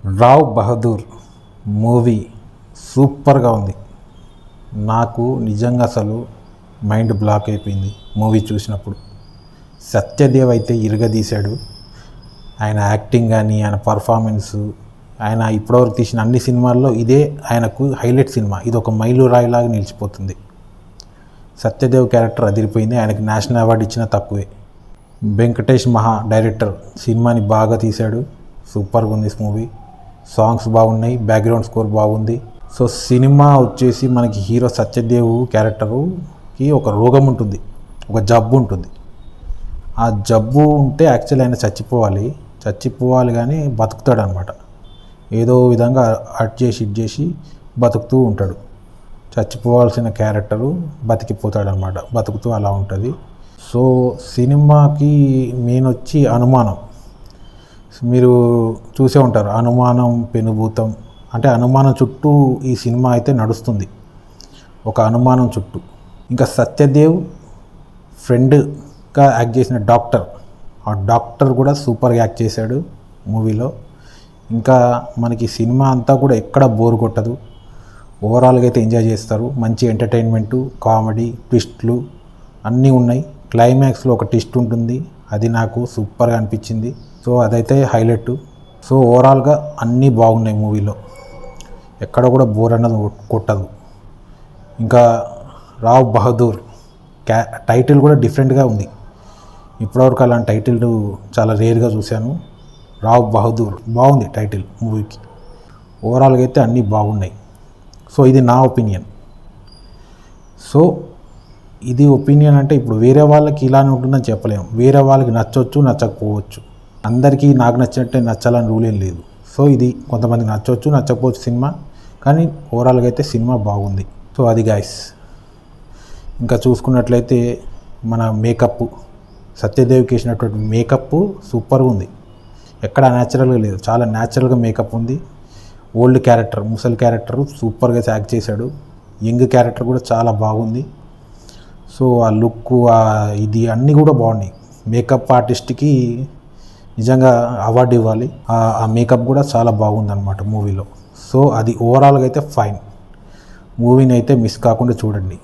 Rao Bahadur movie సూపర్గా ఉంది. నాకు నిజంగా అసలు మైండ్ బ్లాక్ అయిపోయింది మూవీ చూసినప్పుడు. సత్యదేవ్ అయితే ఇరగదీశాడు. ఆయన యాక్టింగ్ కానీ, ఆయన పర్ఫార్మెన్సు, ఆయన ఇప్పటివరకు తీసిన అన్ని సినిమాల్లో ఇదే ఆయనకు హైలైట్ సినిమా. ఇది ఒక మైలురాయిలాగా నిలిచిపోతుంది. సత్యదేవ్ క్యారెక్టర్ అదిరిపోయింది. ఆయనకి నేషనల్ అవార్డు ఇచ్చినా తక్కువే. వెంకటేష్ మహా డైరెక్టర్ సినిమాని బాగా తీశాడు. సూపర్గా ఉంది మూవీ. సాంగ్స్ బాగున్నాయి, బ్యాక్గ్రౌండ్ స్కోర్ బాగుంది. సో సినిమా వచ్చేసి మనకి హీరో సత్యదేవ్ క్యారెక్టరుకి ఒక రోగం ఉంటుంది, ఒక జబ్బు ఉంటుంది. ఆ జబ్బు ఉంటే యాక్చువల్లీ ఆయన చచ్చిపోవాలి కానీ బతుకుతాడు అనమాట. ఏదో విధంగా అట్ చేసి బతుకుతూ ఉంటాడు. చచ్చిపోవాల్సిన క్యారెక్టరు బతికిపోతాడు అనమాట, బతుకుతూ అలా ఉంటుంది. సో సినిమాకి మెయిన్ వచ్చి అనుమానం. మీరు చూసే ఉంటారు, అనుమానం పెనుభూతం అంటే అనుమానం చుట్టూ ఈ సినిమా అయితే నడుస్తుంది, ఒక అనుమానం చుట్టూ. ఇంకా సత్యదేవ్ ఫ్రెండ్గా యాక్ట్ చేసిన ఆ డాక్టర్ కూడా సూపర్గా యాక్ట్ చేశాడు మూవీలో. ఇంకా మనకి సినిమా అంతా కూడా ఎక్కడ బోర్ కొట్టదు. ఓవరాల్గా అయితే ఎంజాయ్ చేస్తారు. మంచి ఎంటర్టైన్మెంటు, కామెడీ, ట్విస్ట్లు అన్నీ ఉన్నాయి. క్లైమాక్స్లో ఒక ట్విస్ట్ ఉంటుంది, అది నాకు సూపర్గా అనిపించింది. సో అదైతే హైలైట్. సో ఓవరాల్గా అన్నీ బాగున్నాయి మూవీలో, ఎక్కడ కూడా బోర్ అన్నది కొట్టదు. ఇంకా రావ్ బహదూర్ టైటిల్ కూడా డిఫరెంట్గా ఉంది. ఇప్పటివరకు అలాంటి టైటిల్ చాలా రేర్గా చూశాను. రావ్ బహదూర్ బాగుంది టైటిల్ మూవీకి. ఓవరాల్గా అయితే అన్నీ బాగున్నాయి. సో ఇది నా ఒపీనియన్. సో ఇది ఒపీనియన్ అంటే ఇప్పుడు వేరే వాళ్ళకి ఇలానే ఉంటుందని చెప్పలేము. వేరే వాళ్ళకి నచ్చవచ్చు, నచ్చకపోవచ్చు. అందరికీ నాకు నచ్చినట్టే నచ్చాలని రూల్ ఏం లేదు. సో ఇది కొంతమందికి నచ్చవచ్చు, నచ్చకపోవచ్చు సినిమా, కానీ ఓవరాల్గా అయితే సినిమా బాగుంది. సో అది గాయస్. ఇంకా చూసుకున్నట్లయితే మన మేకప్, సత్యదేవ్కి వేసినటువంటి మేకప్ సూపర్గా ఉంది. ఎక్కడ న్యాచురల్గా లేదు, చాలా న్యాచురల్గా మేకప్ ఉంది. ఓల్డ్ క్యారెక్టర్, ముసలి క్యారెక్టర్ సూపర్గా యాక్ట్ చేశాడు. యంగ్ క్యారెక్టర్ కూడా చాలా బాగుంది. సో ఆ లుక్, ఇది అన్నీ కూడా బాగున్నాయి. మేకప్ ఆర్టిస్ట్కి నిజంగా అవార్డు ఇవ్వాలి. ఆ మేకప్ కూడా చాలా బాగుందన్నమాట మూవీలో. సో అది ఓవరాల్గా అయితే ఫైన్. మూవీని అయితే మిస్ కాకుండా చూడండి.